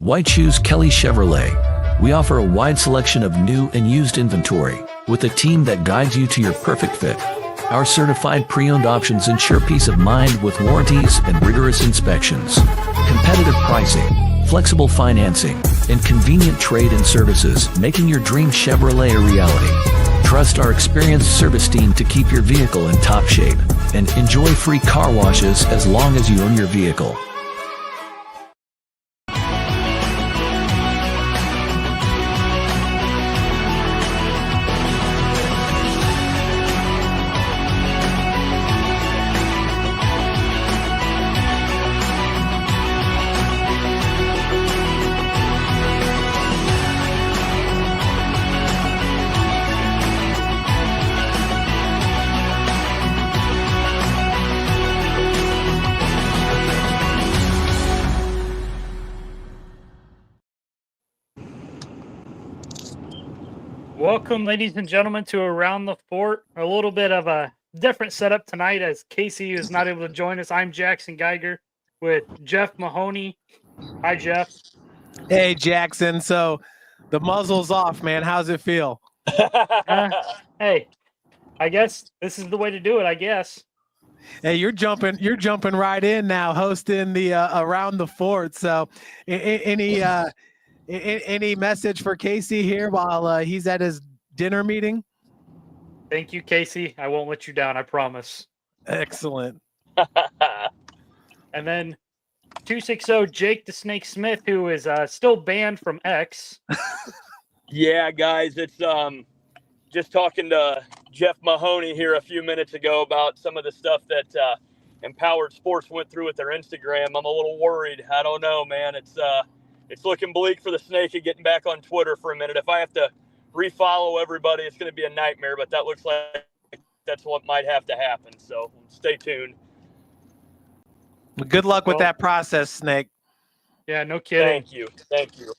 Why choose Kelly Chevrolet? We offer a wide selection of new and used inventory with a team that guides you to your perfect fit. Our certified pre-owned options ensure peace of mind with warranties and rigorous inspections. Competitive pricing, flexible financing, and convenient trade and services, making your dream Chevrolet a reality. Trust our experienced service team to keep your vehicle in top shape, and enjoy free car washes as long as you own your vehicle. Welcome, ladies and gentlemen, to Around the Fort. A little bit of a different setup tonight as Casey is not able to join us. I'm Jackson Geiger with Jeff Mahoney. Hi, Jeff. Hey, Jackson. So the muzzle's off, man. How's it feel? Hey, I guess this is the way to do it, I guess. Hey, you're jumping right in now, hosting the Around the Fort. So any message for Casey here while he's at his dinner meeting? Thank you, Casey. I won't let you down, I promise. Excellent. And then 260 Jake the Snake Smith, who is still banned from X. Yeah, guys, it's just talking to Jeff Mahoney here a few minutes ago about some of the stuff that Empowered Sports went through with their Instagram. I'm a little worried. I don't know, man. It's looking bleak for the Snake of getting back on Twitter for a minute. If I have to refollow everybody, it's going to be a nightmare, but that looks like that's what might have to happen. So stay tuned. Well, good luck with that process, Snake. Yeah, no kidding. Thank you.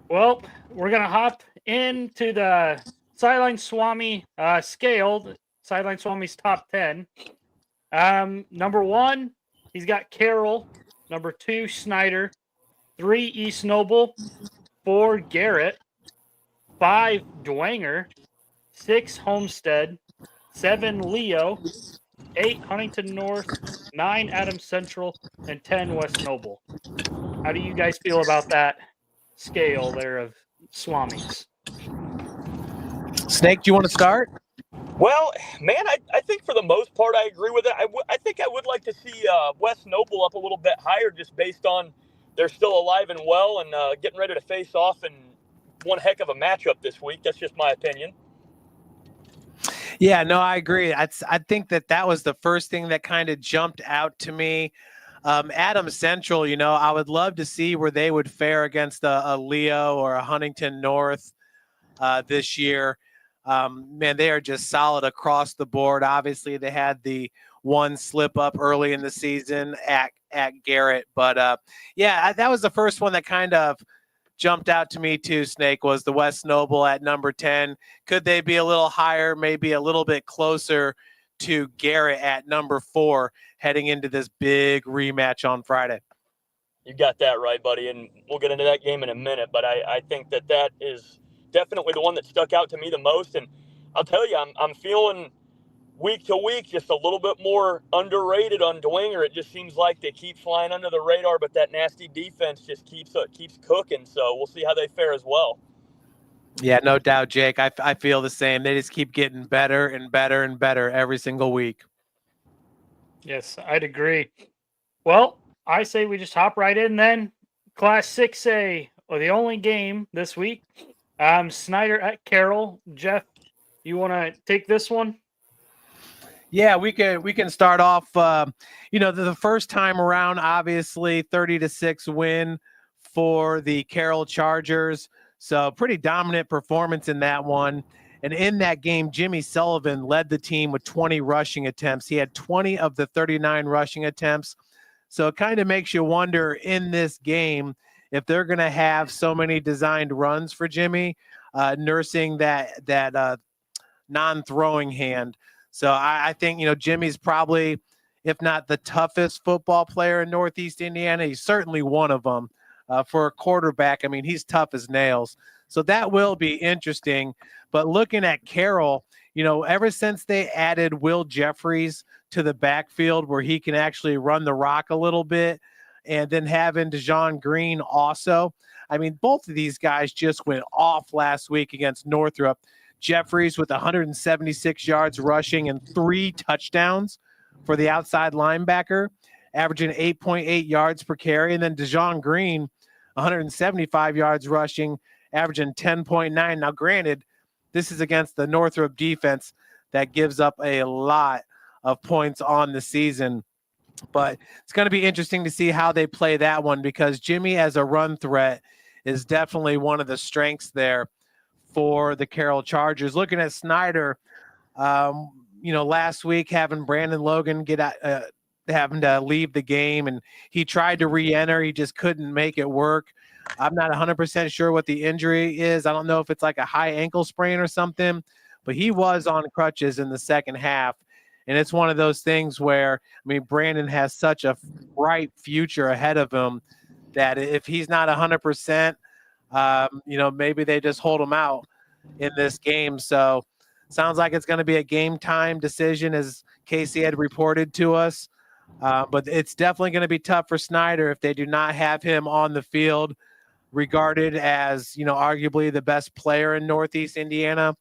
Well, we're going to hop into the Sideline Swami scale, Sideline Swami's top 10. Number 1, he's got Carroll. Number 2, Snyder. 3, East Noble. 4, Garrett. 5, Dwanger. 6, Homestead. 7, Leo. 8, Huntington North. 9, Adams Central. And 10, West Noble. How do you guys feel about that scale there of Swamis? Snake, do you want to start? Well, man, I think for the most part I agree with it. I think I would like to see West Noble up a little bit higher just based on they're still alive and well and getting ready to face off in one heck of a matchup this week. That's just my opinion. Yeah, no, I agree. I think that was the first thing that kind of jumped out to me. Adams Central, I would love to see where they would fare against a Leo or a Huntington North this year. Man, they are just solid across the board. Obviously, they had the one slip up early in the season at Garrett. But, yeah, that was the first one that kind of jumped out to me too, Snake, was the West Noble at number 10. Could they be a little higher, maybe a little bit closer to Garrett at number 4 heading into this big rematch on Friday? You got that right, buddy, and we'll get into that game in a minute. But I think that is definitely the one that stuck out to me the most. And I'll tell you, I'm feeling week to week just a little bit more underrated on Dwanger. It just seems like they keep flying under the radar, but that nasty defense just keeps cooking. So we'll see how they fare as well. Yeah, no doubt, Jake. I feel the same. They just keep getting better and better and better every single week. Yes, I'd agree. Well, I say we just hop right in then. Class 6A, the only game this week. Snyder at Carroll. Jeff, you want to take this one? Yeah, we can start off. The first time around, obviously 30-6 win for the Carroll Chargers. So pretty dominant performance in that one. And in that game, Jimmy Sullivan led the team with 20 rushing attempts. He had 20 of the 39 rushing attempts. So it kind of makes you wonder in this game if they're going to have so many designed runs for Jimmy, nursing that non-throwing hand. So I think, Jimmy's probably, if not the toughest football player in Northeast Indiana, he's certainly one of them. for a quarterback. I mean, he's tough as nails. So that will be interesting. But looking at Carroll, ever since they added Will Jeffries to the backfield where he can actually run the rock a little bit, and then having DeJon Green also, I mean, both of these guys just went off last week against Northrop. Jeffries with 176 yards rushing and 3 touchdowns for the outside linebacker, averaging 8.8 yards per carry. And then DeJon Green, 175 yards rushing, averaging 10.9. Now, granted, this is against the Northrop defense that gives up a lot of points on the season. But it's going to be interesting to see how they play that one, because Jimmy as a run threat is definitely one of the strengths there for the Carroll Chargers. Looking at Snyder, last week having Brandon Logan having to leave the game, and he tried to re-enter. He just couldn't make it work. I'm not 100% sure what the injury is. I don't know if it's like a high ankle sprain or something, but he was on crutches in the second half. And it's one of those things where, I mean, Brandon has such a bright future ahead of him that if he's not 100%, maybe they just hold him out in this game. So sounds like it's going to be a game time decision, as Casey had reported to us. But it's definitely going to be tough for Snyder if they do not have him on the field, regarded as, arguably the best player in Northeast Indiana.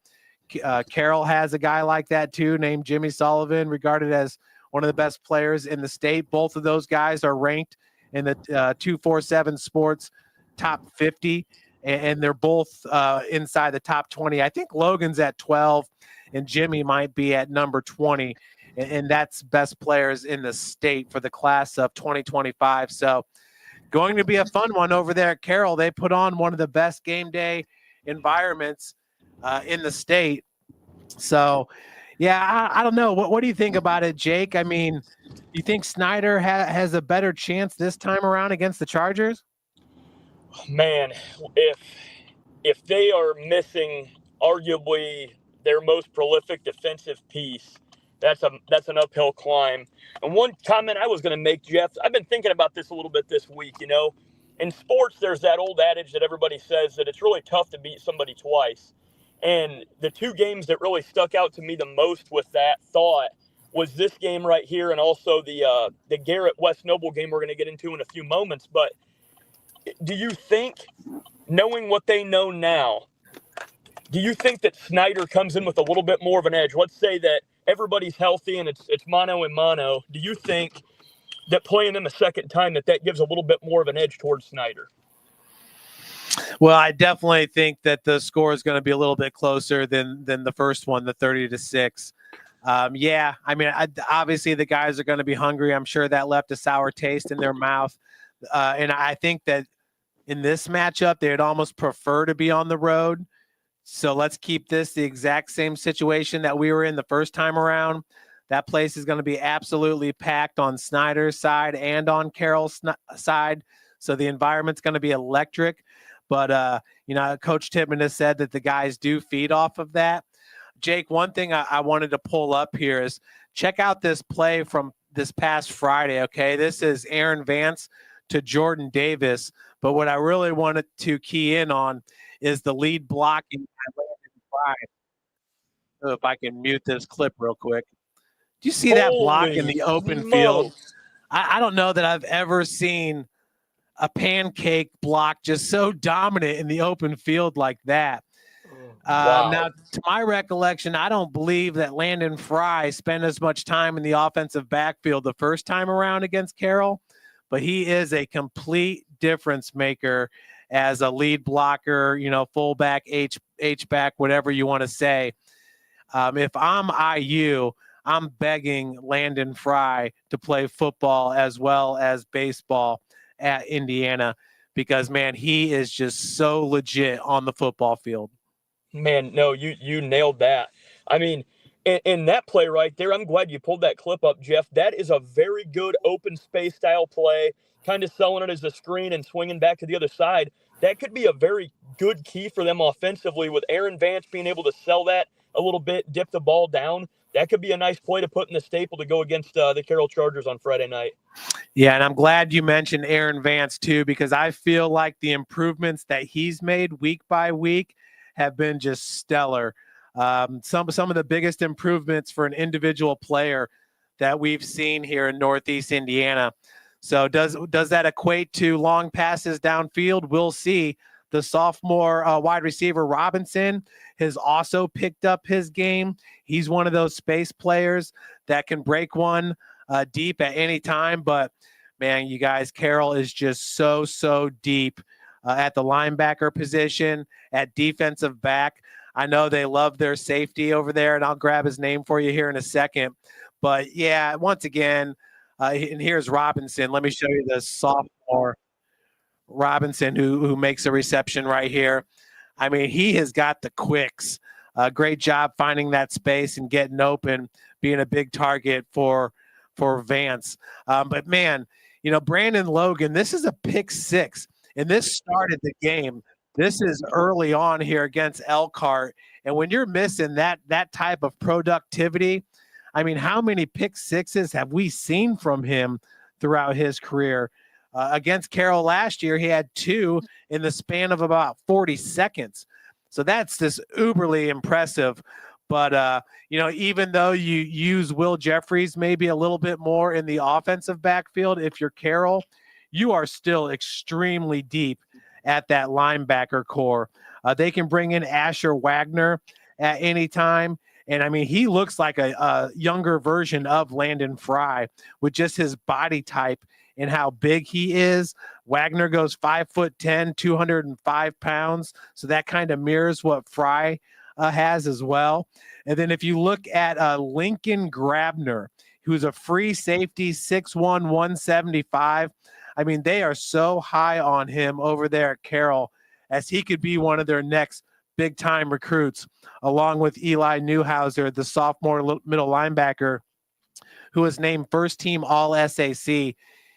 Carroll has a guy like that too, named Jimmy Sullivan, regarded as one of the best players in the state. Both of those guys are ranked in the 247 Sports top 50, and they're both inside the top 20. I think Logan's at 12, and Jimmy might be at number 20, and that's best players in the state for the class of 2025. So going to be a fun one over there at Carroll. They put on one of the best game day environments in the state. So, yeah, I don't know. What do you think about it, Jake? I mean, you think Snyder has a better chance this time around against the Chargers? Man, if they are missing arguably their most prolific defensive piece, that's an uphill climb. And one comment I was going to make, Jeff, I've been thinking about this a little bit this week. In sports, there's that old adage that everybody says that it's really tough to beat somebody twice. And the 2 games that really stuck out to me the most with that thought was this game right here, and also the Garrett West Noble game we're going to get into in a few moments. But do you think, knowing what they know now, do you think that Snyder comes in with a little bit more of an edge? Let's say that everybody's healthy and it's mano and mano. Do you think that playing them a second time, that gives a little bit more of an edge towards Snyder? Well, I definitely think that the score is going to be a little bit closer than the first one, the 30-6. Yeah, I mean, obviously the guys are going to be hungry. I'm sure that left a sour taste in their mouth. And I think that in this matchup, they'd almost prefer to be on the road. So let's keep this the exact same situation that we were in the first time around. That place is going to be absolutely packed on Snyder's side and on Carroll's side. So the environment's going to be electric. But, Coach Tippmann has said that the guys do feed off of that. Jake, one thing I wanted to pull up here is check out this play from this past Friday, okay? This is Aaron Vance to Jordan Davis. But what I really wanted to key in on is the lead blocking by Landon Fry. If I can mute this clip real quick. Do you see that block in the open field? I don't know that I've ever seen a pancake block just so dominant in the open field like that. Wow. Now, to my recollection, I don't believe that Landon Fry spent as much time in the offensive backfield the first time around against Carroll, but he is a complete difference maker as a lead blocker, fullback, H-back, whatever you want to say. If I'm IU, I'm begging Landon Fry to play football as well as baseball at Indiana, because, man, he is just so legit on the football field. Man, no, you nailed that. I mean, in that play right there, I'm glad you pulled that clip up, Jeff. That is a very good open space style play, kind of selling it as a screen and swinging back to the other side. That could be a very good key for them offensively, with Aaron Vance being able to sell that a little bit, dip the ball down. that could be a nice play to put in the staple to go against the Carroll Chargers on Friday night. Yeah, and I'm glad you mentioned Aaron Vance too, because I feel like the improvements that he's made week by week have been just stellar. Some of the biggest improvements for an individual player that we've seen here in Northeast Indiana. So does that equate to long passes downfield? We'll see. The sophomore wide receiver Robinson has also picked up his game. He's one of those space players that can break one deep at any time. But, man, you guys, Carroll is just so deep at the linebacker position, at defensive back. I know they love their safety over there, and I'll grab his name for you here in a second. But, yeah, once again, and here's Robinson. Let me show you the sophomore Robinson who makes a reception right here. I mean, he has got the quicks. Great job finding that space and getting open, being a big target for Vance. But, man, you know, Brandon Logan, this is a pick six, and this started the game. This is early on here against Elkhart, and when you're missing that type of productivity, I mean, how many pick sixes have we seen from him throughout his career? Against Carroll last year, he had 2 in the span of about 40 seconds. So that's just uberly impressive. But, you know, even though you use Will Jeffries maybe a little bit more in the offensive backfield, if you're Carroll, you are still extremely deep at that linebacker core. They can bring in Asher Wagner at any time. And, I mean, he looks like a younger version of Landon Fry with just his body type and how big he is. Wagner goes 5'10", 205 pounds. So that kind of mirrors what Fry has as well. And then if you look at Lincoln Grabner, who's a free safety, 6'1", 175. I mean, they are so high on him over there at Carroll, as he could be one of their next big-time recruits, along with Eli Newhouser, the sophomore middle linebacker, who was named first-team All-SAC.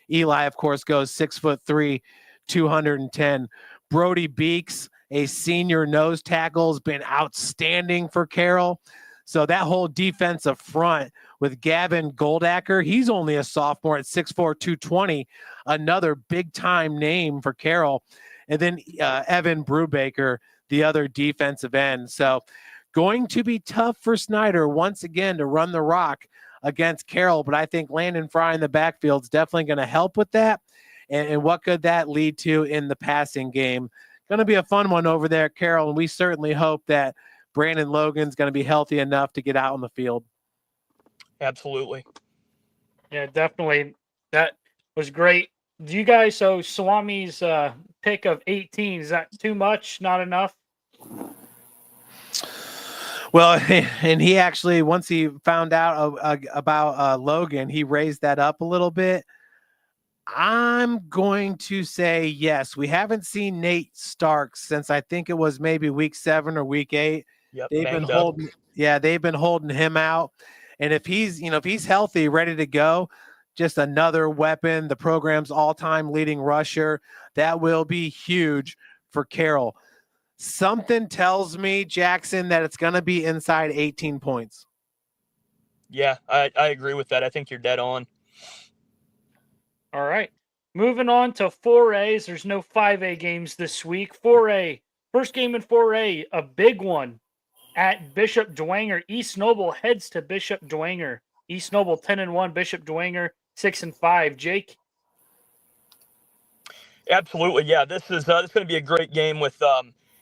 Eli, of course, goes 6'3", 210. Brody Beeks, a senior nose tackle, has been outstanding for Carroll. So that whole defensive front with Gavin Goldacker, he's only a sophomore at 6'4", 220, another big-time name for Carroll. And then Evan Brubaker, the other defensive end. So going to be tough for Snyder once again to run the rock against Carroll, but I think Landon Fry in the backfield is definitely going to help with that. And what could that lead to in the passing game? Going to be a fun one over there at Carroll, and we certainly hope that Brandon Logan's going to be healthy enough to get out on the field. Absolutely. Yeah, definitely. That was great. Do you guys, so Swami's pick of 18, is that too much, not enough? Well, and he actually, once he found out about Logan, he raised that up a little bit. I'm going to say yes. We haven't seen Nate Starks since I think it was maybe week 7 or week 8. Yep, they've been holding him out. And if he's healthy, ready to go, just another weapon, the program's all-time leading rusher, that will be huge for Carroll. Something tells me, Jackson, that it's going to be inside 18 points. Yeah, I agree with that. I think you're dead on. All right. Moving on to 4As. There's no 5A games this week. 4A. First game in 4A, a big one at Bishop Dwenger. East Noble heads to Bishop Dwenger. East Noble 10-1, Bishop Dwenger 6-5. Jake? Absolutely, yeah. This is going to be a great game with,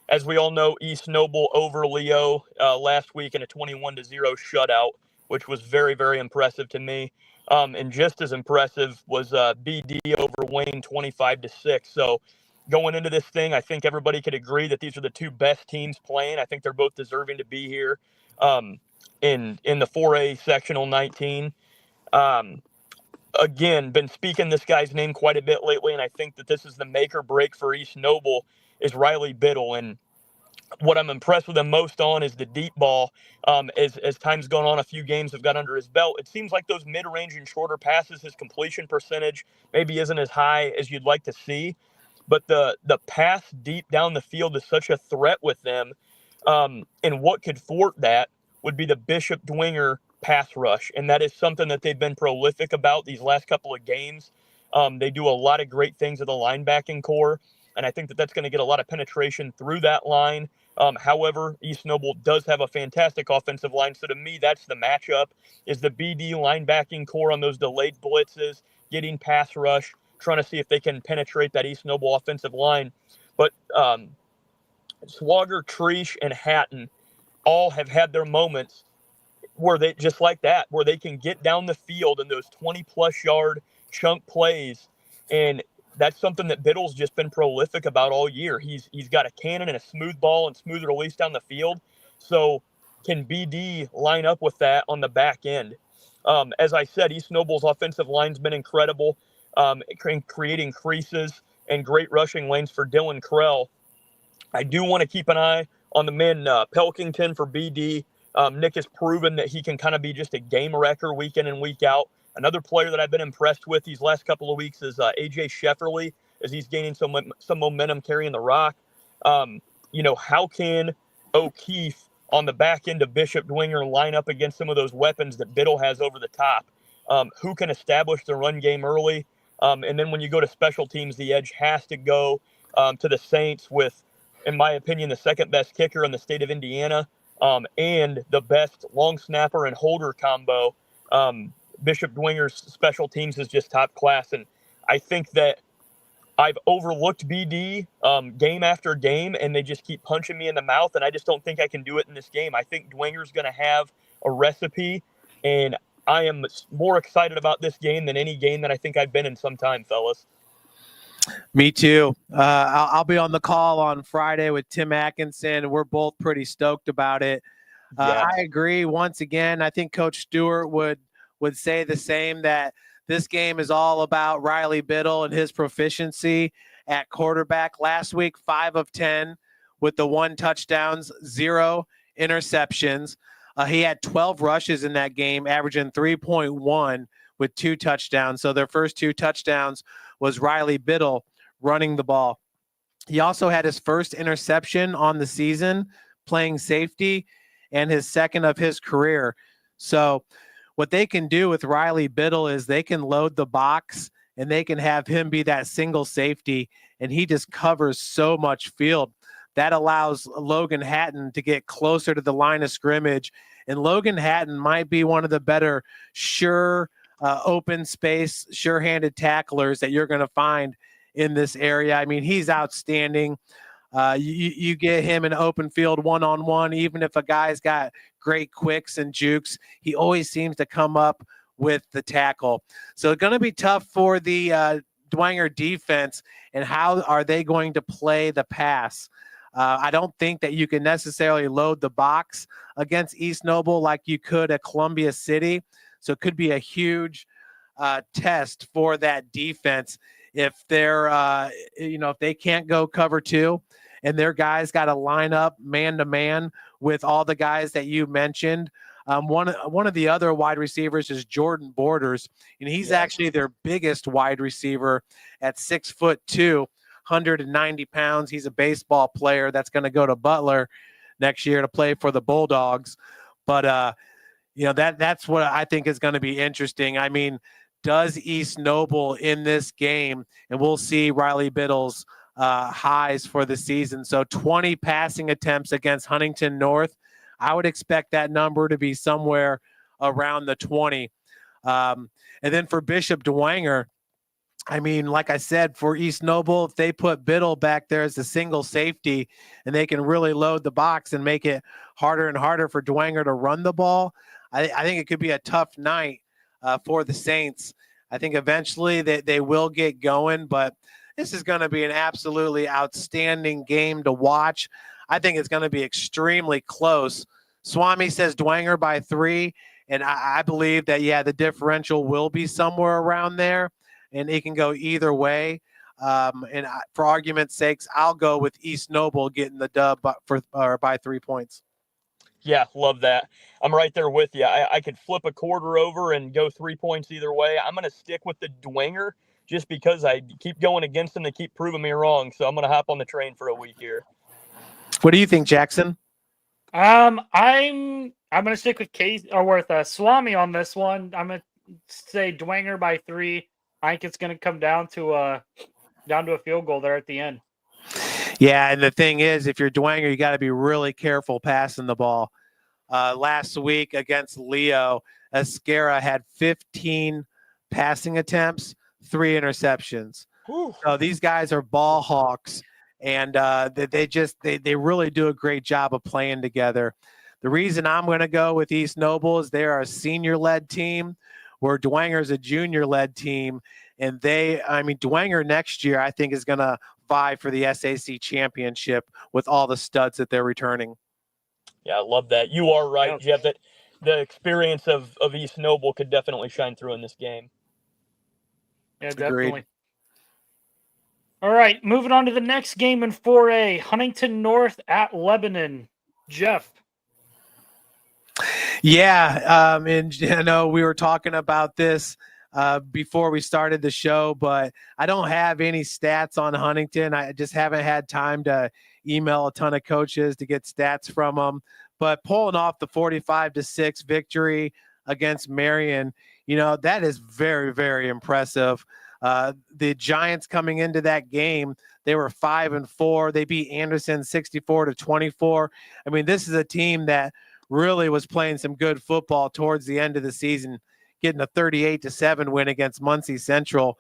as we all know, East Noble over Leo last week in a 21-0 shutout, which was very, very impressive to me. And just as impressive was BD over Wayne 25-6. So going into this thing, I think everybody could agree that these are the two best teams playing. I think they're both deserving to be here in the 4A sectional 19. Again, been speaking this guy's name quite a bit lately, and I think that this is the make or break for East Noble is Riley Biddle. And what I'm impressed with him most on is the deep ball. As time's gone on, a few games have got under his belt. It seems like those mid-range and shorter passes, his completion percentage maybe isn't as high as you'd like to see. But the pass deep down the field is such a threat with them. And what could thwart that would be the Bishop Dwenger pass rush, and that is something that they've been prolific about these last couple of games. They do a lot of great things with the linebacking core, and I think that that's going to get a lot of penetration through that line. However, East Noble does have a fantastic offensive line, so to me, that's the matchup, is the BD linebacking core on those delayed blitzes, getting pass rush, trying to see if they can penetrate that East Noble offensive line. But Swagger, Treesh, and Hatton all have had their moments where they, just like that, where they can get down the field in those 20-plus yard chunk plays, and that's something that Biddle's just been prolific about all year. He's got a cannon and a smooth ball and smooth release down the field. So can BD line up with that on the back end? As I said, East Noble's offensive line's been incredible, creating creases and great rushing lanes for Dylan Krell. I do want to keep an eye on the man Pelkington for BD. Nick has proven that he can kind of be just a game wrecker week in and week out. Another player that I've been impressed with these last couple of weeks is A.J. Shefferly, as he's gaining some momentum carrying the rock. How can O'Keefe on the back end of Bishop Dwenger line up against some of those weapons that Biddle has over the top? Who can establish the run game early? And then when you go to special teams, the edge has to go to the Saints with, in my opinion, the second best kicker in the state of Indiana, and the best long snapper and holder combo. Bishop Dwenger's special teams is just top class, and I think that I've overlooked BD game after game, and they just keep punching me in the mouth, and I just don't think I can do it in this game. I think Dwenger's going to have a recipe, and I am more excited about this game than any game that I think I've been in some time, fellas. Me too. I'll be on the call on Friday with Tim Atkinson. We're both pretty stoked about it. I agree. Once again, I think Coach Stewart would say the same, that this game is all about Riley Biddle and his proficiency at quarterback. Last week, 5 of 10 with the 1 touchdowns, 0 interceptions. He had 12 rushes in that game, averaging 3.1 with 2 touchdowns. So their first 2 touchdowns was Riley Biddle running the ball. He also had his first interception on the season playing safety, and his second of his career. So what they can do with Riley Biddle is they can load the box and they can have him be that single safety, and he just covers so much field. That allows Logan Hatton to get closer to the line of scrimmage, and Logan Hatton might be one of the better open space, sure-handed tacklers that you're going to find in this area. I mean, he's outstanding. You get him in open field one-on-one, even if a guy's got great quicks and jukes, he always seems to come up with the tackle. So it's going to be tough for the Dwenger defense, and how are they going to play the pass? I don't think that you can necessarily load the box against East Noble like you could at Columbia City. So it could be a huge test for that defense if they're, if they can't go cover 2 and their guys got to line up man-to-man with all the guys that you mentioned. One of the other wide receivers is Jordan Borders, and he's actually their biggest wide receiver at 6'2", 190 pounds. He's a baseball player that's going to go to Butler next year to play for the Bulldogs. But, that's what I think is going to be interesting. I mean, does East Noble in this game, and we'll see Riley Biddle's highs for the season. So 20 passing attempts against Huntington North. I would expect that number to be somewhere around the 20. And then for Bishop Dwenger, I mean, like I said, for East Noble, if they put Biddle back there as a single safety and they can really load the box and make it harder and harder for Dwenger to run the ball, I think it could be a tough night for the Saints. I think eventually they will get going, but this is going to be an absolutely outstanding game to watch. I think it's going to be extremely close. Swami says Dwenger by 3, and I believe that, the differential will be somewhere around there, and it can go either way. For argument's sakes, I'll go with East Noble getting the dub by 3 points. Yeah, love that. I'm right there with you. I could flip a quarter over and go 3 points either way. I'm going to stick with the Dwenger just because I keep going against them. They keep proving me wrong, so I'm going to hop on the train for a week here. What do you think, Jackson? I'm I'm going to stick with Swami on this one. I'm going to say Dwenger by 3. I think it's going to come down to a field goal there at the end. Yeah, and the thing is, if you're Dwenger, you got to be really careful passing the ball. Last week against Leo, Esquera had 15 passing attempts, 3 interceptions. Whew. So these guys are ball hawks, and they really do a great job of playing together. The reason I'm going to go with East Noble is they are a senior-led team, where Dwenger is a junior-led team, and Dwenger next year I think is going to vie for the SAC championship with all the studs that they're returning. Yeah, I love that. You are right, Jeff, that the experience of East Noble could definitely shine through in this game. Yeah, definitely. Agreed. All right, moving on to the next game in 4A, Huntington North at Lebanon. Jeff. Yeah, and I know we were talking about this before we started the show, but I don't have any stats on Huntington. I just haven't had time to email a ton of coaches to get stats from them. But pulling off the 45-6 victory against Marion, that is very, very impressive. The Giants coming into that game, they were 5-4. They beat Anderson 64-24. I mean, this is a team that really was playing some good football towards the end of the season, getting a 38-7 win against Muncie Central.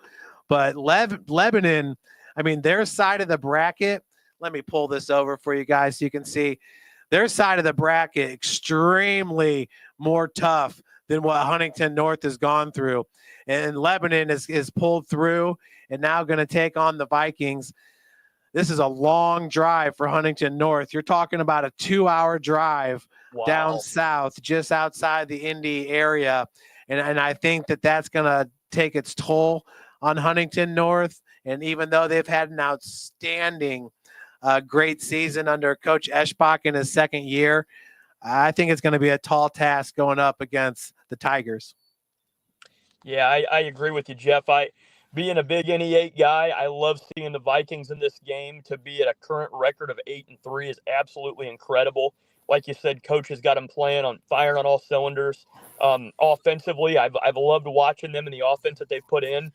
But Lebanon, I mean, their side of the bracket, let me pull this over for you guys so you can see. Their side of the bracket extremely more tough than what Huntington North has gone through. And Lebanon is pulled through and now going to take on the Vikings. This is a long drive for Huntington North. You're talking about a 2-hour drive down south, just outside the Indy area. And I think that's going to take its toll on Huntington North. And even though they've had an outstanding great season under Coach Eschbach in his second year, I think it's going to be a tall task going up against the Tigers. Yeah, I agree with you, Jeff. Being a big NE8 guy, I love seeing the Vikings in this game. To be at a current record of 8-3 is absolutely incredible. Like you said, Coach has got them firing on all cylinders. Offensively, I've loved watching them and the offense that they've put in.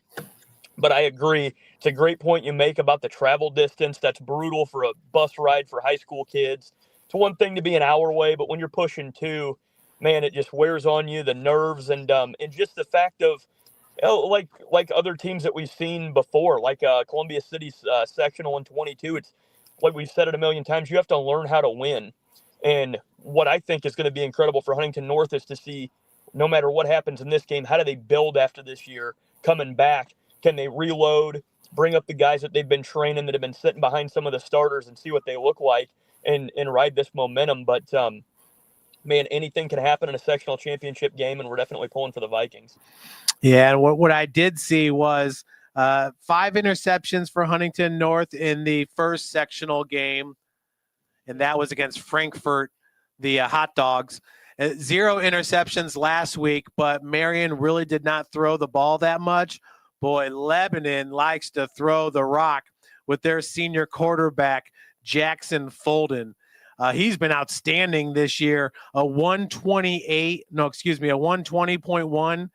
But I agree. It's a great point you make about the travel distance. That's brutal for a bus ride for high school kids. It's one thing to be an hour away, but when you're pushing 2, man, it just wears on you, the nerves, and just the fact of, like other teams that we've seen before, like Columbia City's sectional in 22. It's like we've said it a million times. You have to learn how to win. And what I think is going to be incredible for Huntington North is to see, no matter what happens in this game, how do they build after this year coming back? Can they reload, bring up the guys that they've been training that have been sitting behind some of the starters and see what they look like and ride this momentum? But, man, anything can happen in a sectional championship game, and we're definitely pulling for the Vikings. Yeah, and what I did see was 5 interceptions for Huntington North in the first sectional game, and that was against Frankfurt, the Hot Dogs. 0 interceptions last week, but Marion really did not throw the ball that much. Boy, Lebanon likes to throw the rock with their senior quarterback, Jackson Folden. He's been outstanding this year. A 120.1.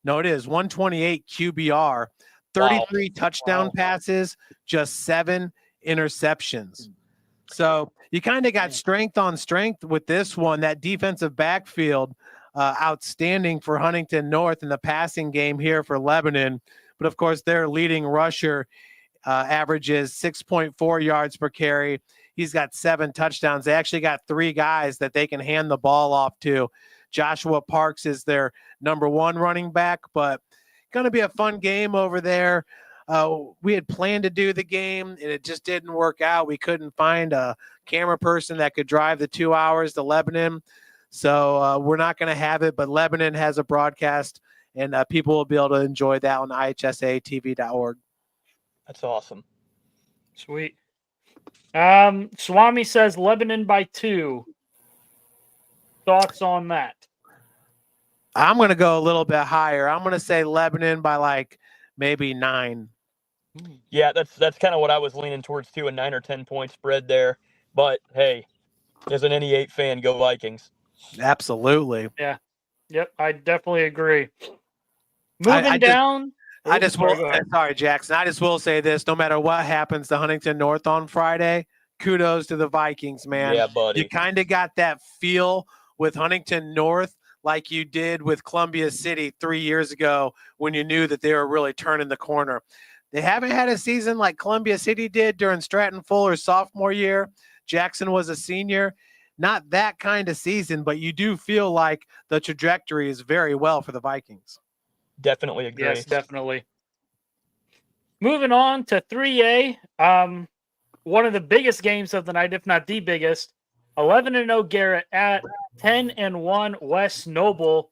No, it is 128 QBR, 33 touchdown passes, just 7 interceptions. So you kind of got strength on strength with this one. That defensive backfield, outstanding for Huntington North in the passing game here for Lebanon. But, of course, their leading rusher averages 6.4 yards per carry. He's got 7 touchdowns. They actually got 3 guys that they can hand the ball off to. Joshua Parks is their number 1 running back, but going to be a fun game over there. We had planned to do the game, and it just didn't work out. We couldn't find a camera person that could drive the 2 hours to Lebanon. So we're not going to have it, but Lebanon has a broadcast, and people will be able to enjoy that on ihsatv.org. That's awesome. Sweet. Swami says Lebanon by 2. Thoughts on that? I'm going to go a little bit higher. I'm going to say Lebanon by maybe 9. Yeah, that's kind of what I was leaning towards too, a 9 or 10 point spread there. But hey, as an NE8 fan, go Vikings. Absolutely. Yep, I definitely agree. Moving down. I just will. Go ahead. Sorry, Jackson. I just will say this: no matter what happens to Huntington North on Friday, kudos to the Vikings, man. Yeah, buddy. You kind of got that feel with Huntington North, like you did with Columbia City 3 years ago, when you knew that they were really turning the corner. They haven't had a season like Columbia City did during Stratton Fuller's sophomore year. Jackson was a senior. Not that kind of season, but you do feel like the trajectory is very well for the Vikings. Definitely agree. Yes, definitely. Moving on to 3A, one of the biggest games of the night, if not the biggest. 11-0 Garrett at 10-1 West Noble.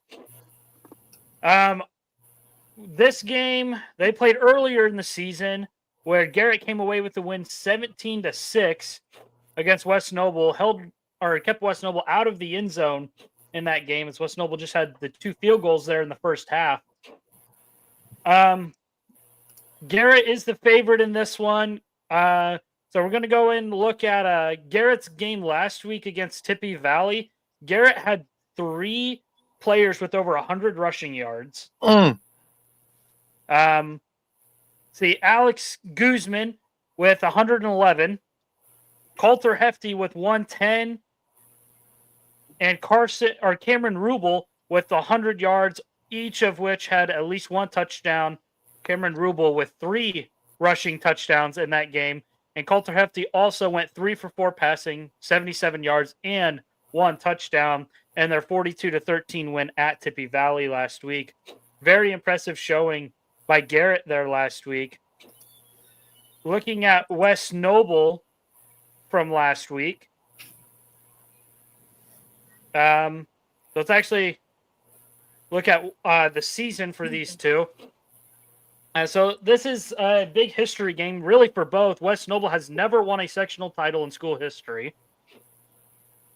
This game they played earlier in the season, where Garrett came away with the win 17-6 against West Noble, kept West Noble out of the end zone in that game, as West Noble just had the 2 field goals there in the first half. Garrett is the favorite in this one. So we're going to go in and look at Garrett's game last week against Tippy Valley. Garrett had 3 players with over 100 rushing yards. Alex Guzman with 111, Coulter Hefty with 110, and Cameron Rubel with 100 yards, each of which had at least 1 touchdown. Cameron Rubel with 3 rushing touchdowns in that game. And Coulter Hefty also went 3 for 4 passing, 77 yards, and 1 touchdown, and their 42-13 win at Tippy Valley last week. Very impressive showing by Garrett there last week. Looking at West Noble from last week. So let's actually look at the season for these two. So this is a big history game, really, for both. West Noble has never won a sectional title in school history.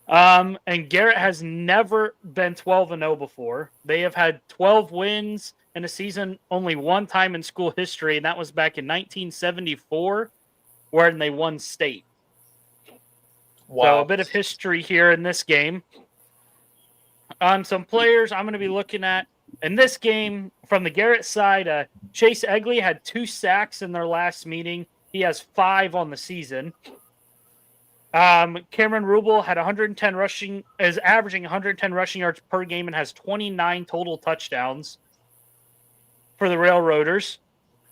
And Garrett has never been 12-0 before. They have had 12 wins in a season only one time in school history, and that was back in 1974, when they won state. Wow. So a bit of history here in this game. Some players I'm going to be looking at in this game from the Garrett side. Chase Egley had 2 sacks in their last meeting. He has 5 on the season. Cameron Rubel had 110 rushing, is averaging 110 rushing yards per game and has 29 total touchdowns for the Railroaders.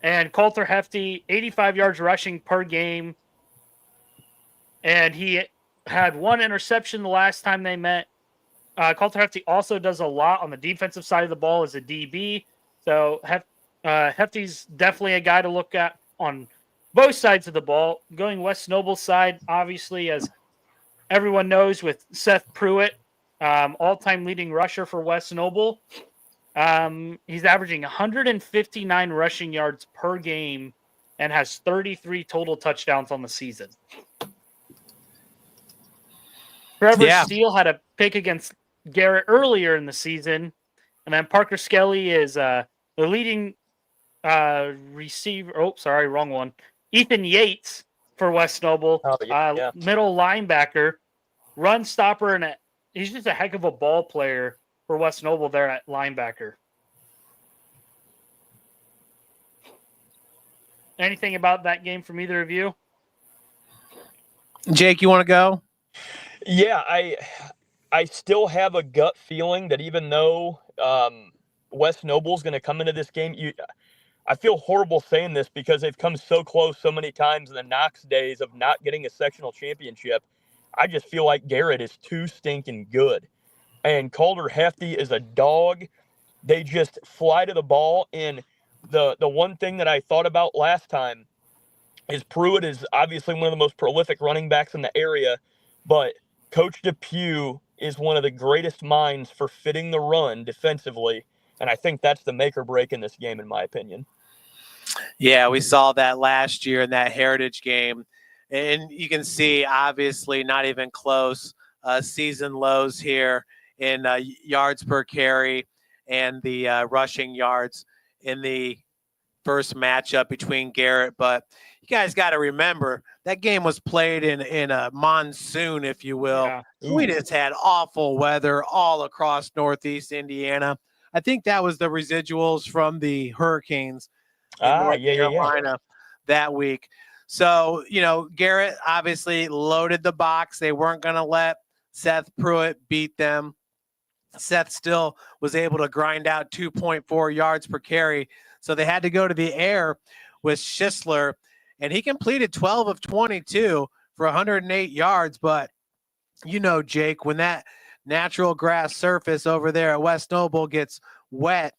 And Coulter Hefty, 85 yards rushing per game. And he had 1 interception the last time they met. Coulter Hefty also does a lot on the defensive side of the ball as a DB. So Hefty's definitely a guy to look at on both sides of the ball. Going West Noble's side, obviously, as everyone knows, with Seth Pruitt, all-time leading rusher for West Noble. He's averaging 159 rushing yards per game and has 33 total touchdowns on the season. Trevor Steele had a pick against Garrett earlier in the season. And then Parker Skelly is the leading receiver. Oh, sorry, wrong one. Ethan Yates for West Noble, middle linebacker, run stopper, and he's just a heck of a ball player for West Noble there at linebacker. Anything about that game from either of you? Jake, you want to go? Yeah, I still have a gut feeling that even though West Noble's going to come into this game, I feel horrible saying this because they've come so close so many times in the Knox days of not getting a sectional championship. I just feel like Garrett is too stinking good. And Coulter Hefty is a dog. They just fly to the ball. And the one thing that I thought about last time is Pruitt is obviously one of the most prolific running backs in the area, but Coach Depew is one of the greatest minds for fitting the run defensively. And I think that's the make or break in this game, in my opinion. Yeah, we saw that last year in that Heritage game. And you can see, obviously, not even close, season lows here in yards per carry and the rushing yards in the first matchup between Garrett, but you guys got to remember that game was played in a monsoon, if you will. Yeah. We just had awful weather all across Northeast Indiana. I think that was the residuals from the hurricanes in North Carolina that week. So, Garrett obviously loaded the box. They weren't going to let Seth Pruitt beat them. Seth still was able to grind out 2.4 yards per carry. So they had to go to the air with Schisler, and he completed 12 of 22 for 108 yards. But, Jake, when that natural grass surface over there at West Noble gets wet,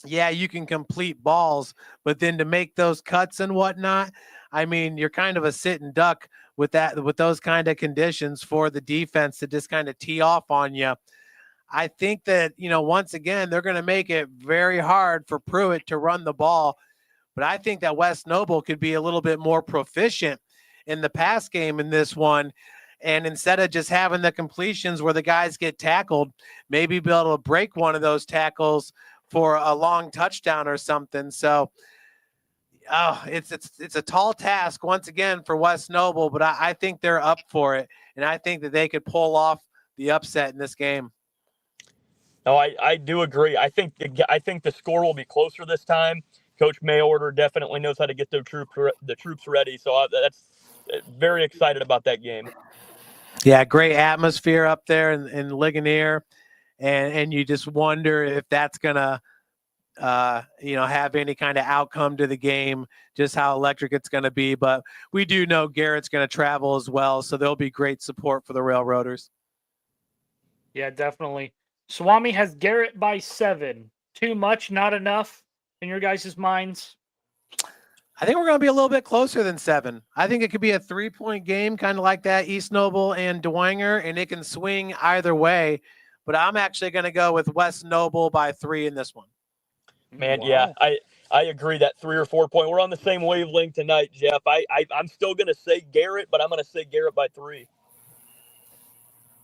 yeah, you can complete balls, but then to make those cuts and whatnot, I mean, you're kind of a sitting duck with those kind of conditions for the defense to just kind of tee off on you. I think that, once again, they're going to make it very hard for Pruitt to run the ball, but I think that West Noble could be a little bit more proficient in the pass game in this one. And instead of just having the completions where the guys get tackled, maybe be able to break one of those tackles for a long touchdown or something. So, it's a tall task once again for West Noble, but I think they're up for it, and I think that they could pull off the upset in this game. No, I do agree. I think the score will be closer this time. Coach Mayorder definitely knows how to get the troops ready, so that's very excited about that game. Yeah, great atmosphere up there in Ligonier, and you just wonder if that's gonna have any kind of outcome to the game, just how electric it's going to be. But we do know Garrett's going to travel as well, so there'll be great support for the Railroaders. Yeah, definitely. Swami has Garrett by 7. Too much, not enough in your guys' minds? I think we're going to be a little bit closer than 7. I think it could be a 3-point game, kind of like that East Noble and Dwenger, and it can swing either way. But I'm actually going to go with West Noble by 3 in this one. Man, wow. Yeah, I agree that 3 or 4 point. We're on the same wavelength tonight, Jeff. I'm still going to say Garrett, but I'm going to say Garrett by 3.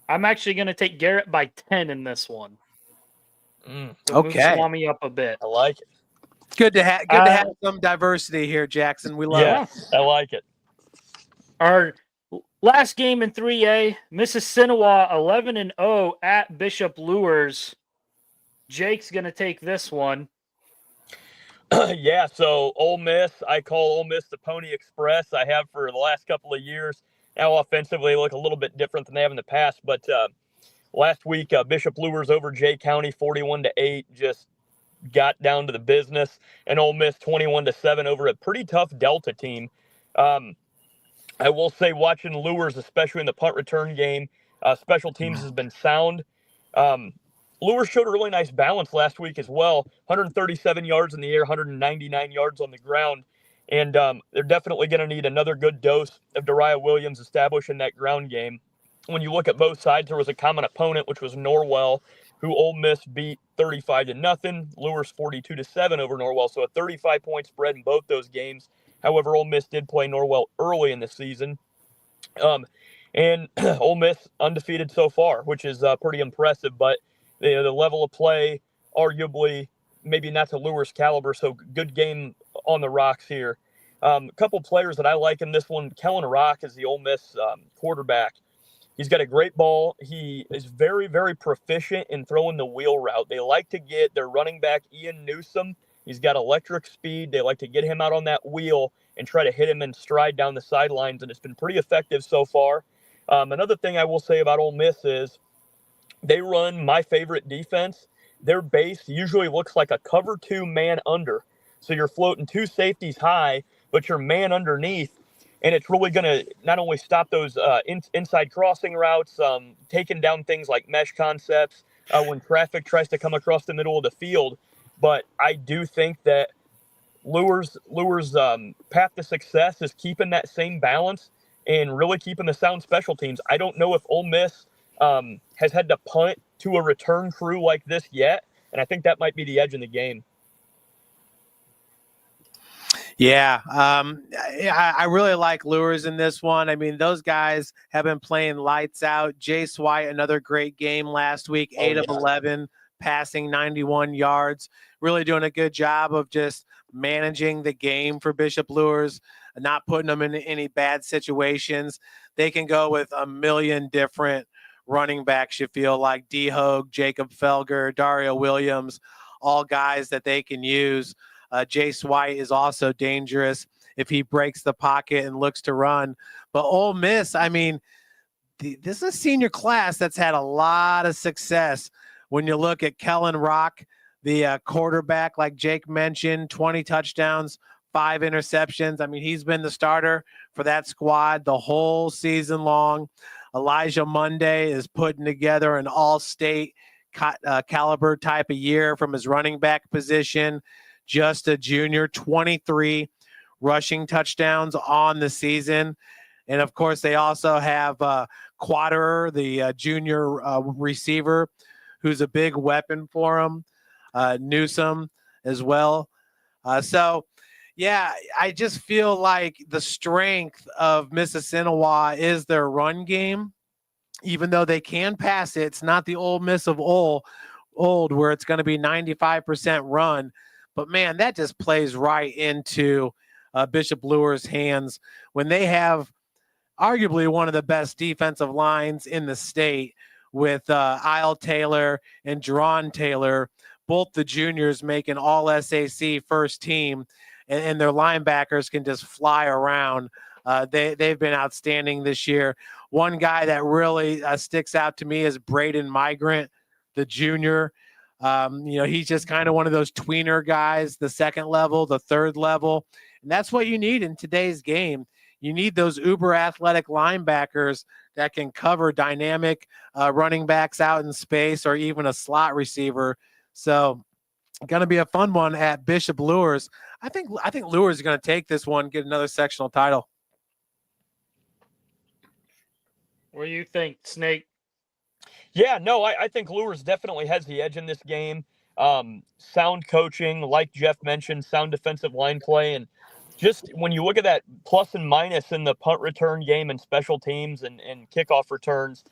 I'm actually going to take Garrett by 10 in this one. Okay. Move Swami up a bit. I like it. Good to have some diversity here, Jackson. We love it. I like it. Our last game in 3A, Mississinewa 11-0 at Bishop Luers. Jake's going to take this one. Yeah, so Ole Miss, I call Ole Miss the Pony Express. I have for the last couple of years. Now offensively, they look a little bit different than they have in the past. But last week, Bishop Luers over Jay County 41-8, just got down to the business. And Ole Miss 21-7 over a pretty tough Delta team. I will say, watching Luers, especially in the punt return game, special teams has been sound. Luers showed a really nice balance last week as well. 137 yards in the air, 199 yards on the ground. And they're definitely going to need another good dose of Dariah Williams establishing that ground game. When you look at both sides, there was a common opponent, which was Norwell, who Ole Miss beat 35-0. Luers 42-7 over Norwell. So a 35-point spread in both those games. However, Ole Miss did play Norwell early in the season. And Ole Miss undefeated so far, which is pretty impressive. But the level of play, arguably, maybe not to Luers' caliber. So good game on the rocks here. A couple players that I like in this one. Kellen Rock is the Ole Miss quarterback. He's got a great ball. He is very, very proficient in throwing the wheel route. They like to get their running back, Ian Newsom. He's got electric speed. They like to get him out on that wheel and try to hit him in stride down the sidelines, and it's been pretty effective so far. Another thing I will say about Ole Miss is they run my favorite defense. Their base usually looks like a cover 2 man under. So you're floating 2 safeties high, but you're man underneath. And it's really going to not only stop those inside crossing routes, taking down things like mesh concepts when traffic tries to come across the middle of the field. But I do think that Luers' path to success is keeping that same balance and really keeping the sound special teams. I don't know if Ole Miss has had to punt to a return crew like this yet, and I think that might be the edge in the game. Yeah, I really like Luers in this one. I mean, those guys have been playing lights out. Jace White, another great game last week, 8 of 11, passing 91 yards, really doing a good job of just managing the game for Bishop Luers, not putting them in any bad situations. They can go with a million different running backs, you feel like D. Hogue, Jacob Felger, Dario Williams, all guys that they can use. Jace White is also dangerous if he breaks the pocket and looks to run. But Ole Miss, I mean, this is a senior class that's had a lot of success. When you look at Kellen Rock, the quarterback, like Jake mentioned, 20 touchdowns, 5 interceptions. I mean, he's been the starter for that squad the whole season long. Elijah Monday is putting together an all-state caliber type of year from his running back position. Just a junior, 23 rushing touchdowns on the season. And, of course, they also have Quaderer, the junior receiver, who's a big weapon for him. Newsom as well. Yeah, I just feel like the strength of Mississinawa is their run game. Even though they can pass it, it's not the Ole Miss of old where it's going to be 95% run. But, man, that just plays right into Bishop Luers' hands when they have arguably one of the best defensive lines in the state with Isle Taylor and Jerron Taylor, both the juniors making all SAC first team, and their linebackers can just fly around. They've been outstanding this year. One guy that really sticks out to me is Braden Migrant, the junior. He's just kind of one of those tweener guys, the second level, the third level. And that's what you need in today's game. You need those uber athletic linebackers that can cover dynamic running backs out in space or even a slot receiver. So going to be a fun one at Bishop Luers. I think Luers is going to take this one, get another sectional title. What do you think, Snake? Yeah, no, I think Luers definitely has the edge in this game. Sound coaching, like Jeff mentioned, sound defensive line play. And just when you look at that plus and minus in the punt return game and special teams and kickoff returns,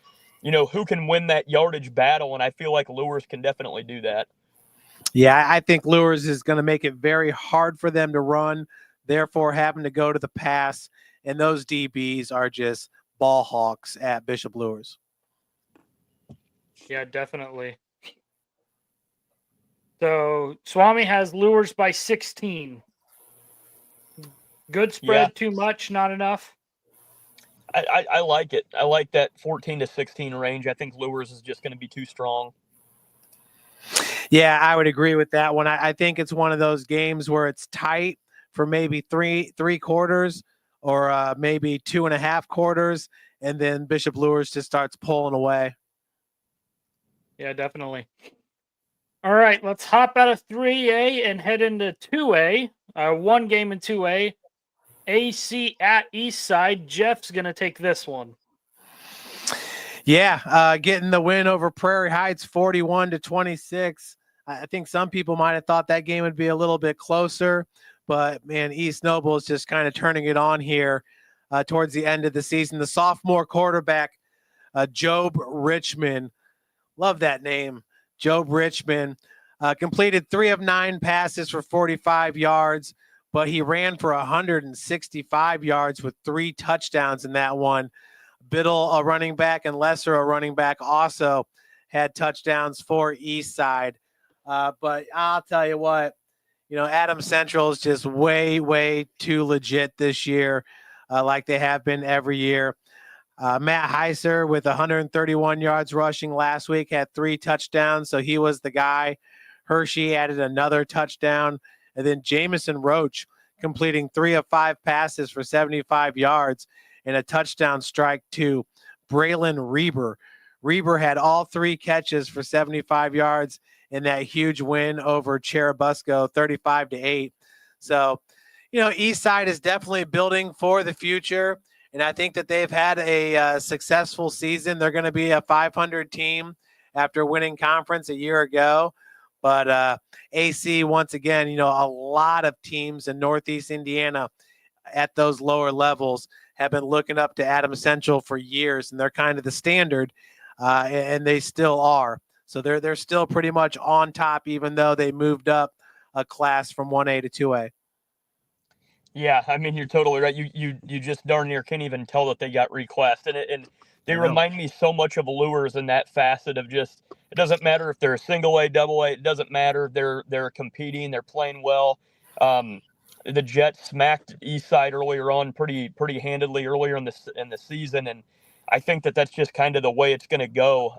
who can win that yardage battle? And I feel like Luers can definitely do that. Yeah, I think Luers is going to make it very hard for them to run, therefore having to go to the pass. And those DBs are just ball hawks at Bishop Luers. Yeah, definitely. So Swami has Luers by 16. Good spread, Yeah. Too much, not enough? I like it. I like that 14 to 16 range. I think Luers is just going to be too strong. Yeah, I would agree with that one. I think it's one of those games where it's tight for maybe three quarters or maybe 2.5 quarters, and then Bishop Luers just starts pulling away. Yeah, definitely. All right, let's hop out of 3A and head into 2A. One game in 2A. AC at Eastside. Jeff's going to take this one. Yeah, getting the win over Prairie Heights 41-26. I think some people might have thought that game would be a little bit closer, but, man, East Noble is just kind of turning it on here towards the end of the season. The sophomore quarterback, Job Richmond, love that name, Job Richmond, completed 3 of 9 passes for 45 yards, but he ran for 165 yards with 3 touchdowns in that one. Biddle, a running back, and Lesser, a running back, also had touchdowns for Eastside. But I'll tell you what, Adams Central is just way, way too legit this year, like they have been every year. Matt Heiser with 131 yards rushing last week had 3 touchdowns, so he was the guy. Hershey added another touchdown. And then Jamison Roach completing 3 of 5 passes for 75 yards and a touchdown strike to Braylon Reber. Reber had all 3 catches for 75 yards in that huge win over Cherubusco, 35-8. So, Eastside is definitely building for the future, and I think that they've had a successful season. They're going to be a 500 team after winning conference a year ago. But AC, once again, a lot of teams in Northeast Indiana at those lower levels have been looking up to Adams Central for years, and they're kind of the standard, and they still are. So they're still pretty much on top, even though they moved up a class from 1A to 2A. Yeah, I mean, you're totally right. You just darn near can't even tell that they got reclassed, and they remind me so much of Lures in that facet of just, it doesn't matter if they're a single A, double A, it doesn't matter. They're competing, they're playing well. The Jets smacked Eastside earlier on pretty handedly earlier in the season, and I think that's just kind of the way it's going to go.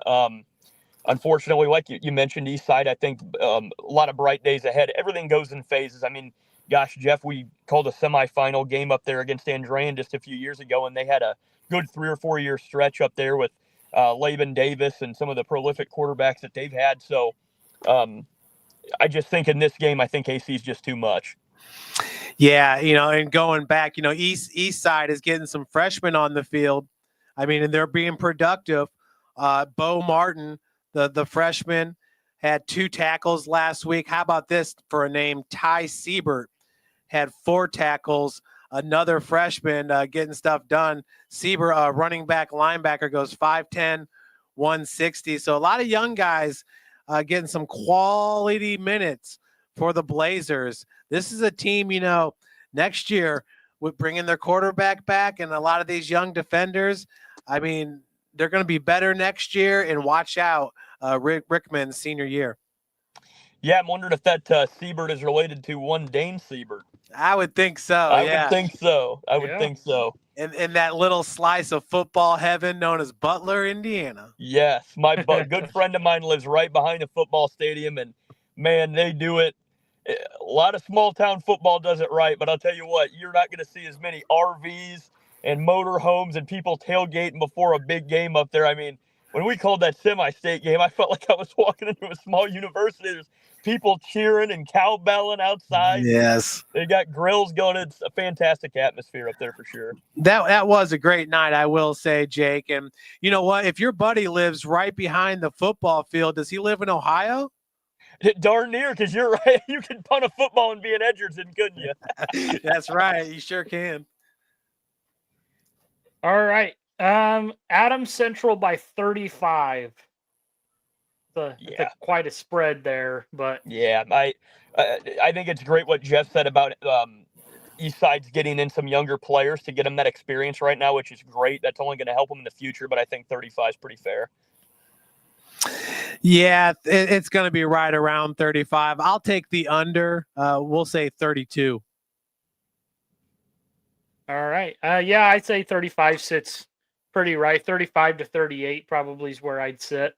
Unfortunately, like you mentioned, Eastside, I think a lot of bright days ahead. Everything goes in phases. I mean, gosh, Jeff, we called a semifinal game up there against Andrean just a few years ago, and they had a good 3 or 4 year stretch up there with Laban Davis and some of the prolific quarterbacks that they've had. So I just think in this game, I think AC is just too much. Yeah, and going back, East Side is getting some freshmen on the field. I mean, and they're being productive. Bo Martin, the freshman, had 2 tackles last week. How about this for a name? Ty Siebert had 4 tackles. Another freshman getting stuff done. Siebert, running back, linebacker, goes 5'10", 160. So a lot of young guys getting some quality minutes for the Blazers. This is a team, next year with bringing their quarterback back and a lot of these young defenders. I mean, they're going to be better next year, and watch out, Rickman's senior year. Yeah, I'm wondering if that Siebert is related to one Dane Siebert. I would think so. I would think so. And that little slice of football heaven known as Butler, Indiana. Yes, my good friend of mine lives right behind a football stadium, and man, they do it. A lot of small town football does it right, but I'll tell you what, you're not going to see as many RVs and motorhomes and people tailgating before a big game up there. I mean, when we called that semi-state game, I felt like I was walking into a small university. There's people cheering and cowbelling outside. Yes. They got grills going. It's a fantastic atmosphere up there for sure. That was a great night, I will say, Jake. And you know what? If your buddy lives right behind the football field, does he live in Ohio? Darn near, because you're right. You can punt a football and be in Edgerton, couldn't you? That's right. You sure can. All right. Adams Central by 35. Quite a spread there, but yeah, I think it's great what Jeff said about Eastside's getting in some younger players to get them that experience right now, which is great. That's only going to help them in the future, but I think 35 is pretty fair. Yeah, it's going to be right around 35. I'll take the under. We'll say 32. All right. Yeah, I'd say 35 sits pretty right. 35 to 38 probably is where I'd sit.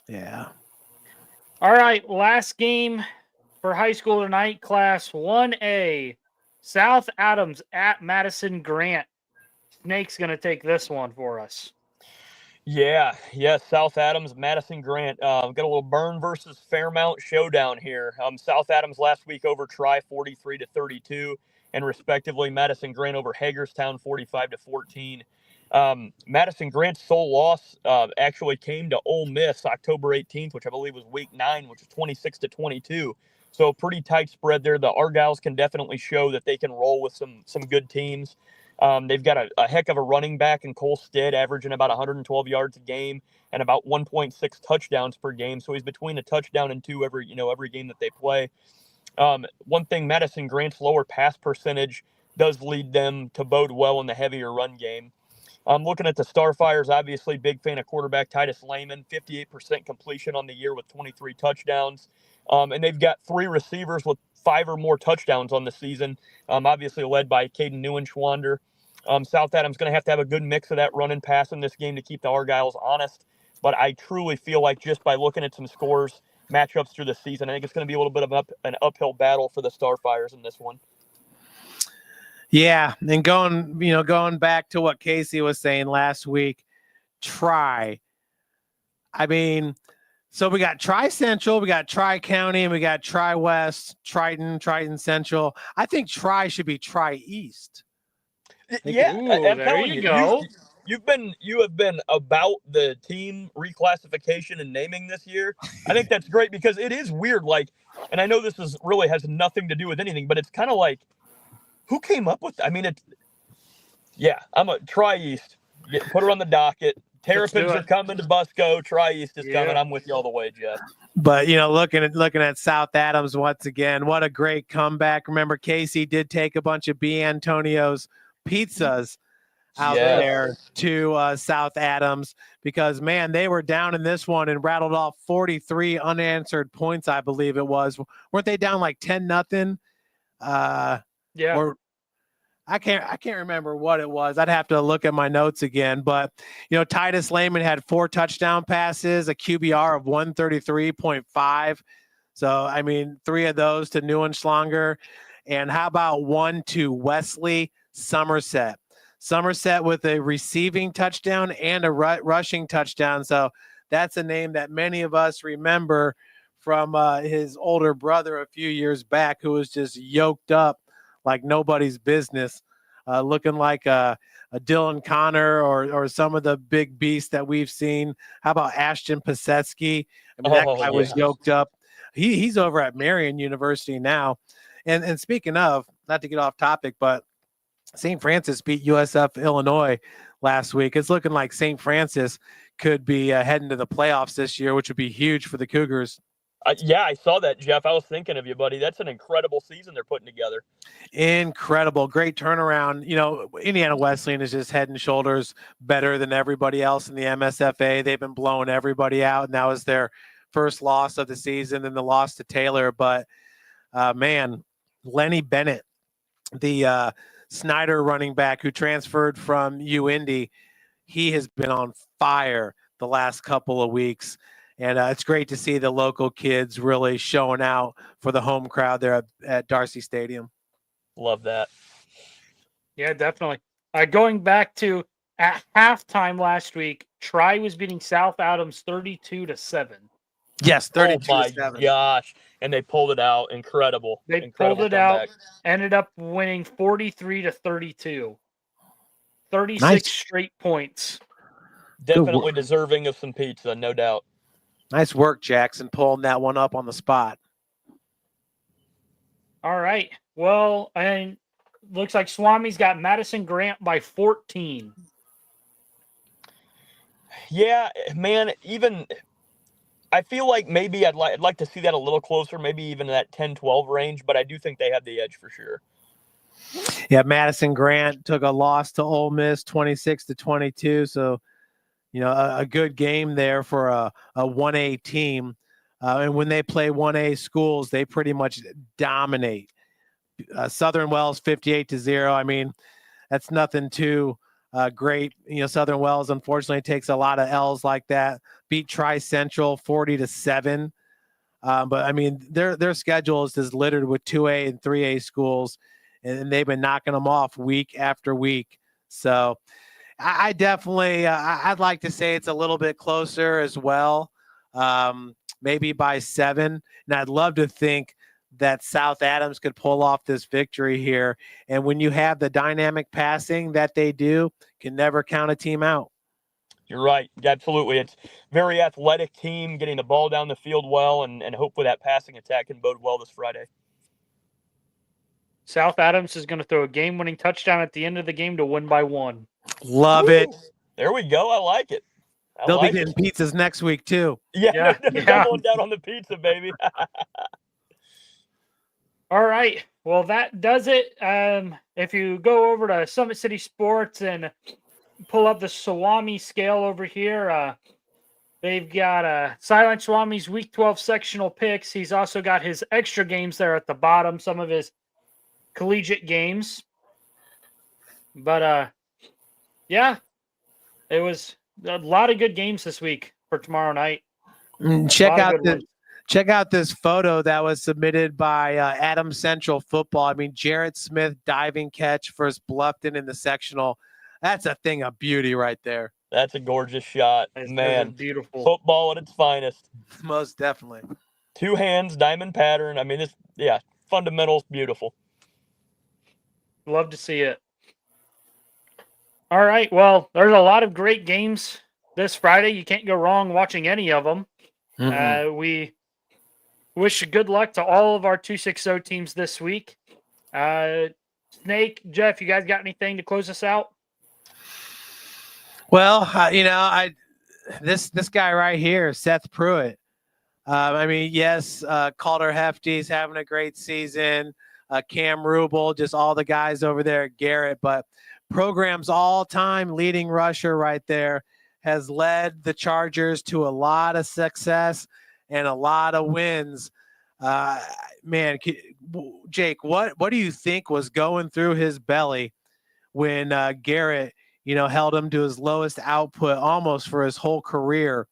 Yeah. All right. Last game for high school tonight, Class 1A. South Adams at Madison Grant. Snake's going to take this one for us. Yeah, South Adams, Madison Grant. Got a little Byrne versus Fairmount showdown here. South Adams last week over Tri 43 to 32, and respectively Madison Grant over Hagerstown 45 to 14. Madison Grant's sole loss actually came to Ole Miss October 18th, which I believe was week 9, which was 26 to 22. So a pretty tight spread there. The Argyles can definitely show that they can roll with some good teams. They've got a heck of a running back in Cole Stead, averaging about 112 yards a game and about 1.6 touchdowns per game. So he's between a touchdown and 2 every game that they play. One thing, Madison Grant's lower pass percentage does lead them to bode well in the heavier run game. Looking at the Starfires, obviously big fan of quarterback Titus Lehman, 58% completion on the year with 23 touchdowns. And they've got 3 receivers with 5 or more touchdowns on the season, obviously led by Caden Neuenschwander. South Adams going to have a good mix of that run and pass in this game to keep the Argyles honest. But I truly feel like just by looking at some scores, matchups through the season, I think it's going to be a little bit of an uphill battle for the Starfires in this one. Yeah, and going back to what Casey was saying last week, Tri. I mean, so we got Tri Central, we got Tri County, and we got Tri West, Triton Central. I think Tri should be Tri East. Yeah, I'm there telling you go. You have been about the team reclassification and naming this year. I think that's great because it is weird. And I know this really has nothing to do with anything, but it's kind of like, who came up with? I'm a Tri East. Put her on the docket. Terrapins are coming to Busco. Tri-East is coming. I'm with you all the way, Jeff. But, you know, looking at South Adams once again, what a great comeback. Remember, Casey did take a bunch of B. Antonio's pizzas out there to South Adams because, man, they were down in this one and rattled off 43 unanswered points, I believe it was. Weren't they down like 10-0? Or I can't remember what it was. I'd have to look at my notes again. But, you know, Titus Lehman had 4 touchdown passes, a QBR of 133.5. So, I mean, 3 of those to Neuenschlager. And how about 1 to Wesley Somerset? Somerset with a receiving touchdown and a rushing touchdown. So that's a name that many of us remember from his older brother a few years back, who was just yoked up like nobody's business, looking like a Dylan Connor or some of the big beasts that we've seen. How about Ashton Pasetsky? I mean, that guy was yoked up. He's over at Marion University now. And speaking of, not to get off topic, but St. Francis beat USF Illinois last week. It's looking like St. Francis could be heading to the playoffs this year, which would be huge for the Cougars. Yeah, I saw that, Jeff. I was thinking of you, buddy. That's an incredible season they're putting together. Incredible. Great turnaround. You know, Indiana Wesleyan is just head and shoulders better than everybody else in the MSFA. They've been blowing everybody out, and that was their first loss of the season and the loss to Taylor. But, man, Lenny Bennett, the Snyder running back who transferred from UIndy, he has been on fire the last couple of weeks. And it's great to see the local kids really showing out for the home crowd there at Darcy Stadium. Love that. Yeah, definitely. Going back to at halftime last week, Tri was beating South Adams 32-7. Yes, 32-7. Oh my gosh. And they pulled it out. Incredible. They pulled it out, ended up winning 43-32. 36 straight points. Definitely deserving of some pizza, no doubt. Nice work, Jackson, pulling that one up on the spot. All right. Well, and looks like Swami's got Madison Grant by 14. Yeah, man, even I feel like maybe I'd like to see that a little closer, maybe even in that 10-12 range, but I do think they have the edge for sure. Yeah, Madison Grant took a loss to Ole Miss 26-22, so you know, a good game there for a 1A team. And when they play 1A schools, they pretty much dominate. Southern Wells 58-0. I mean, that's nothing too great. You know, Southern Wells unfortunately takes a lot of L's like that. Beat Tri-Central 40-7. But I mean, their schedule is just littered with 2A and 3A schools, and they've been knocking them off week after week. So I definitely, I'd like to say it's a little bit closer as well, maybe by 7. And I'd love to think that South Adams could pull off this victory here. And when you have the dynamic passing that they do, can never count a team out. You're right. Absolutely. It's very athletic team, getting the ball down the field well, and hopefully that passing attack can bode well this Friday. South Adams is going to throw a game-winning touchdown at the end of the game to win by 1. Love it. There we go. I like it. They'll be getting pizzas next week, too. Yeah. Doubling down on the pizza, baby. All right. Well, that does it. If you go over to Summit City Sports and pull up the Swami scale over here, they've got Sideline Swami's Week 12 sectional picks. He's also got his extra games there at the bottom, some of his collegiate games. But, yeah, it was a lot of good games this week for tomorrow night. Check out this photo that was submitted by Adams Central Football. I mean, Jarrett Smith diving catch versus Bluffton in the sectional. That's a thing of beauty right there. That's a gorgeous shot. Man, beautiful. Football at its finest. Most definitely. 2 hands, diamond pattern. I mean, fundamentals, beautiful. Love to see it. All right. Well, there's a lot of great games this Friday. You can't go wrong watching any of them. Mm-hmm. We wish good luck to all of our 260 teams this week. Snake, Jeff, you guys got anything to close us out? Well, this guy right here, Seth Pruitt. Yes, Calder Hefty's having a great season. Cam Rubel, just all the guys over there at Garrett. But program's all-time leading rusher right there has led the Chargers to a lot of success and a lot of wins. Man, Jake, what do you think was going through his belly when Garrett, held him to his lowest output almost for his whole career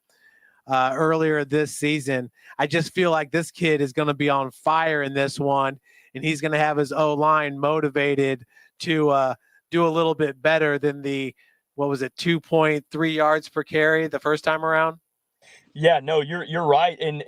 earlier this season? I just feel like this kid is going to be on fire in this one, and he's going to have his O-line motivated to do a little bit better than the, 2.3 yards per carry the first time around? Yeah, no, you're right, and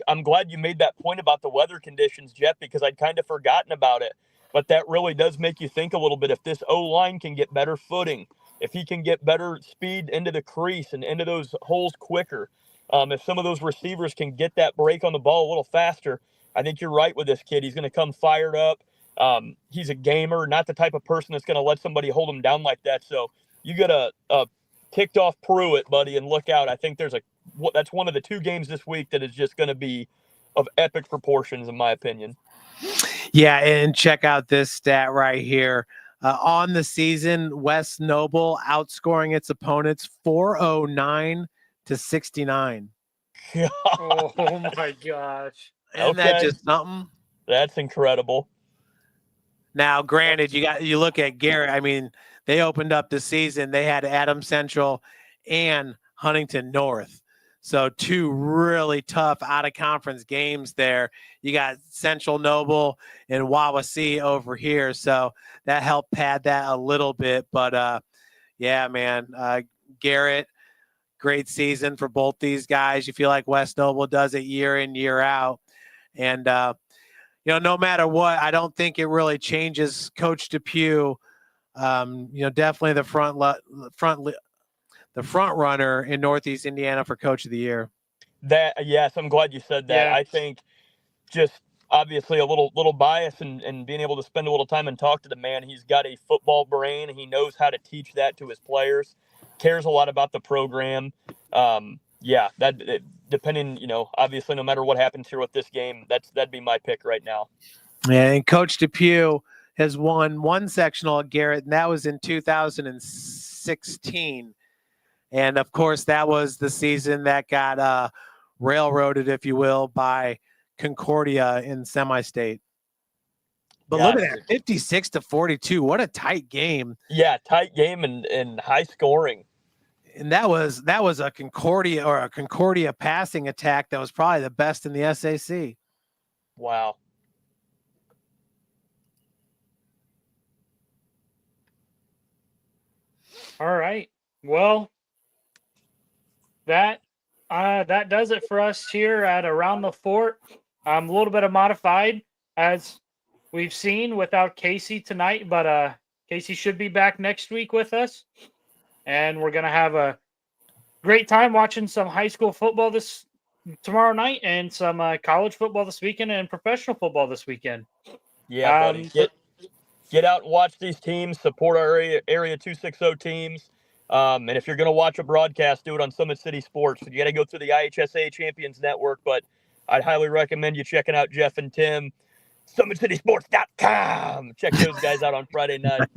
I'm glad you made that point about the weather conditions, Jeff, because I'd kind of forgotten about it. But that really does make you think a little bit. If this O-line can get better footing, if he can get better speed into the crease and into those holes quicker, if some of those receivers can get that break on the ball a little faster, I think you're right with this kid. He's going to come fired up. He's a gamer, not the type of person that's going to let somebody hold him down like that. So you got a ticked off Pruitt, buddy, and look out. I think that's one of the 2 games this week that is just going to be of epic proportions, in my opinion. Yeah, and check out this stat right here. On the season, West Noble outscoring its opponents 409 to 69. Oh my gosh. Isn't that just something? That's incredible. Now, granted, you look at Garrett. They opened up the season. They had Adams Central and Huntington North. So 2 really tough out-of-conference games there. You got Central Noble and Wawasee over here. So that helped pad that a little bit. But, yeah, man, Garrett, great season for both these guys. You feel like West Noble does it year in, year out. And, no matter what, I don't think it really changes Coach Depew. Definitely the front runner in Northeast Indiana for Coach of the Year. Yes, I'm glad you said that. Yeah. I think just obviously a little bias and being able to spend a little time and talk to the man. He's got a football brain. He knows how to teach that to his players. Cares a lot about the program. Depending, obviously no matter what happens here with this game, that'd be my pick right now. Yeah, and Coach Depew has won 1 sectional at Garrett, and that was in 2016. And, of course, that was the season that got railroaded, if you will, by Concordia in semi-state. But look at that, 56-42. What a tight game. Yeah, tight game and high scoring. And that was a Concordia passing attack that was probably the best in the SAC. Wow. All right. Well, that does it for us here at Around the Fort. A little bit of modified, as we've seen, without Casey tonight, but Casey should be back next week with us. And we're going to have a great time watching some high school football tomorrow night and some college football this weekend and professional football this weekend. Yeah, buddy. Get out and watch these teams. Support our Area 260 teams. And if you're going to watch a broadcast, do it on Summit City Sports. You got to go through the IHSA Champions Network, but I'd highly recommend you checking out Jeff and Tim. SummitCitySports.com. Check those guys out on Friday night.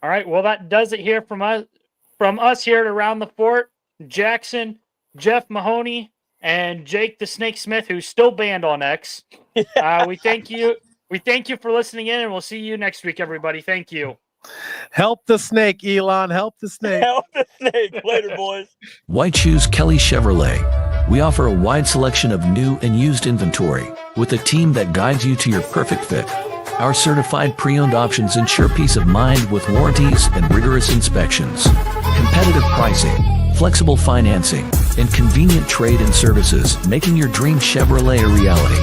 All right, well, that does it here from us here at Around the Fort. Jackson, Jeff Mahoney, and Jake the Snake Smith, who's still banned on X. We thank you. We thank you for listening in, and we'll see you next week, everybody. Thank you. Help the snake, Elon. Help the snake. Help the snake. Later, boys. White Shoes Kelly Chevrolet. We offer a wide selection of new and used inventory with a team that guides you to your perfect fit. Our certified pre-owned options ensure peace of mind with warranties and rigorous inspections. Competitive pricing, flexible financing, and convenient trade and services, making your dream Chevrolet a reality.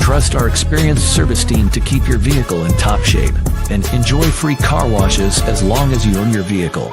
Trust our experienced service team to keep your vehicle in top shape and enjoy free car washes as long as you own your vehicle.